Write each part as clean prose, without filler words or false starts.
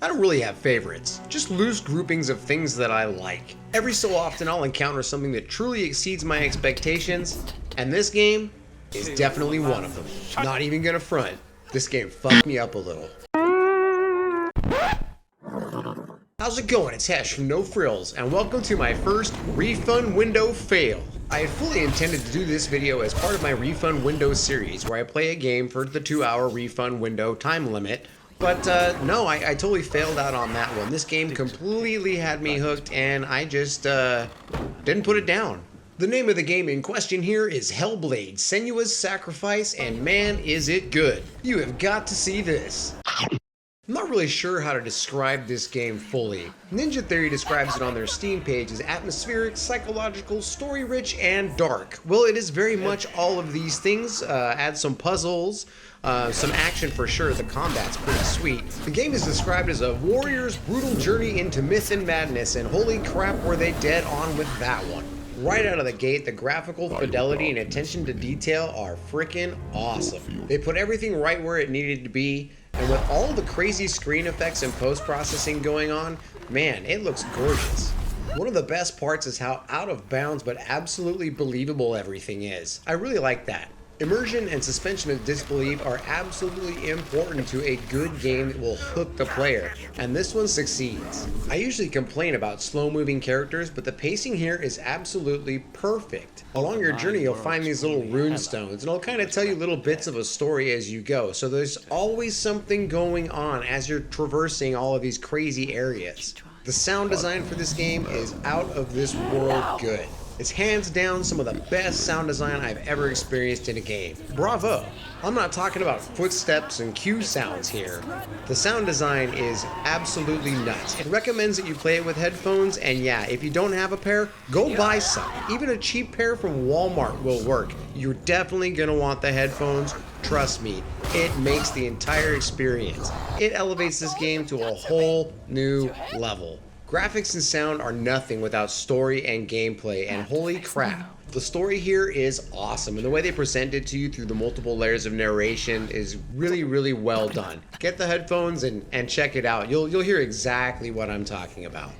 I don't really have favorites, just loose groupings of things that I like. Every so often I'll encounter something that truly exceeds my expectations, and this game is definitely one of them. Not even gonna front, this game fucked me up a little. How's it going? It's Hesh from No Frills, and welcome to my first refund window fail. I had fully intended to do this video as part of my refund window series, where I play a game for the 2-hour refund window time limit, but no, I totally failed out on that one. This game completely had me hooked, and I just didn't put it down. The name of the game in question here is HELLBLADE, Senua's Sacrifice, and man is it good. You have got to see this. I'm not really sure how to describe this game fully. Ninja Theory describes it on their Steam page as atmospheric, psychological, story-rich, and dark. Well, it is very much all of these things. Add some puzzles, some action for sure. The combat's pretty sweet. The game is described as a warrior's brutal journey into myth and madness, and holy crap were they dead on with that one. Right out of the gate, the graphical fidelity and attention to detail are freaking awesome. They put everything right where it needed to be, and with all the crazy screen effects and post-processing going on, man, it looks gorgeous. One of the best parts is how out of bounds but absolutely believable everything is. I really like that. Immersion and suspension of disbelief are absolutely important to a good game that will hook the player, and this one succeeds. I usually complain about slow-moving characters, but the pacing here is absolutely perfect. Along your journey, you'll find these little rune stones, and it'll kind of tell you little bits of a story as you go, so there's always something going on as you're traversing all of these crazy areas. The sound design for this game is out of this world good. It's hands down some of the best sound design I've ever experienced in a game. Bravo! I'm not talking about footsteps and cue sounds here. The sound design is absolutely nuts. It recommends that you play it with headphones, and yeah, if you don't have a pair, go buy some. Even a cheap pair from Walmart will work. You're definitely gonna want the headphones. Trust me, it makes the entire experience. It elevates this game to a whole new level. Graphics and sound are nothing without story and gameplay, and holy crap, the story here is awesome, and the way they present it to you through the multiple layers of narration is really well done. Get the headphones and check it out. You'll hear exactly what I'm talking about.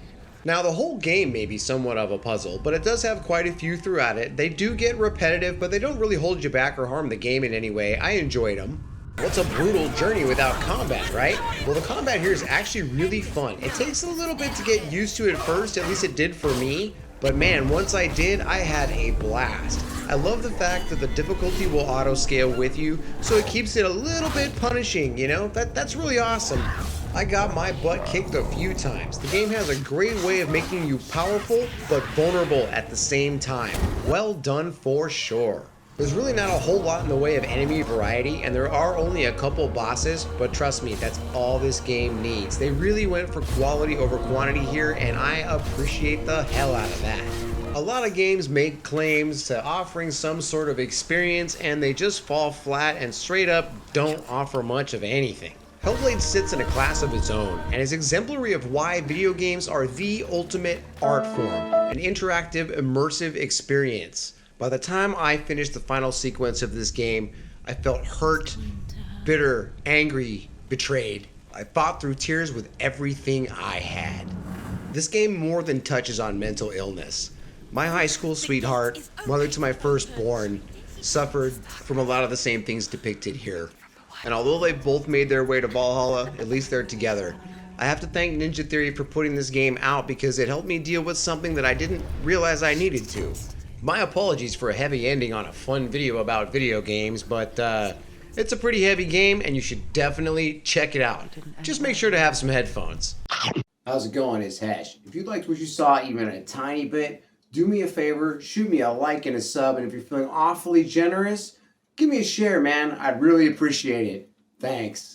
Now, the whole game may be somewhat of a puzzle, but it does have quite a few throughout it. They do get repetitive, but they don't really hold you back or harm the game in any way. I enjoyed them. What's a brutal journey without combat, right? Well, the combat here is actually really fun. It takes a little bit to get used to at first, at least it did for me. But man, once I did, I had a blast. I love the fact that the difficulty will auto-scale with you, so it keeps it a little bit punishing, you know? That's really awesome. I got my butt kicked a few times. The game has a great way of making you powerful, but vulnerable at the same time. Well done for sure. There's really not a whole lot in the way of enemy variety, and there are only a couple bosses, but trust me, that's all this game needs. They really went for quality over quantity here, and I appreciate the hell out of that. A lot of games make claims to offering some sort of experience, and they just fall flat and straight up don't offer much of anything. HELLBLADE sits in a class of its own, and is exemplary of why video games are the ultimate art form, an interactive, immersive experience. By the time I finished the final sequence of this game, I felt hurt, bitter, angry, betrayed. I fought through tears with everything I had. This game more than touches on mental illness. My high school sweetheart, mother to my firstborn, suffered from a lot of the same things depicted here. And although they both made their way to Valhalla, at least they're together. I have to thank Ninja Theory for putting this game out because it helped me deal with something that I didn't realize I needed to. My apologies for a heavy ending on a fun video about video games, but it's a pretty heavy game and you should definitely check it out. Just make sure to have some headphones. How's it going? It's Hesh. If you liked what you saw even a tiny bit, do me a favor, shoot me a like and a sub, and if you're feeling awfully generous, give me a share, man. I'd really appreciate it. Thanks.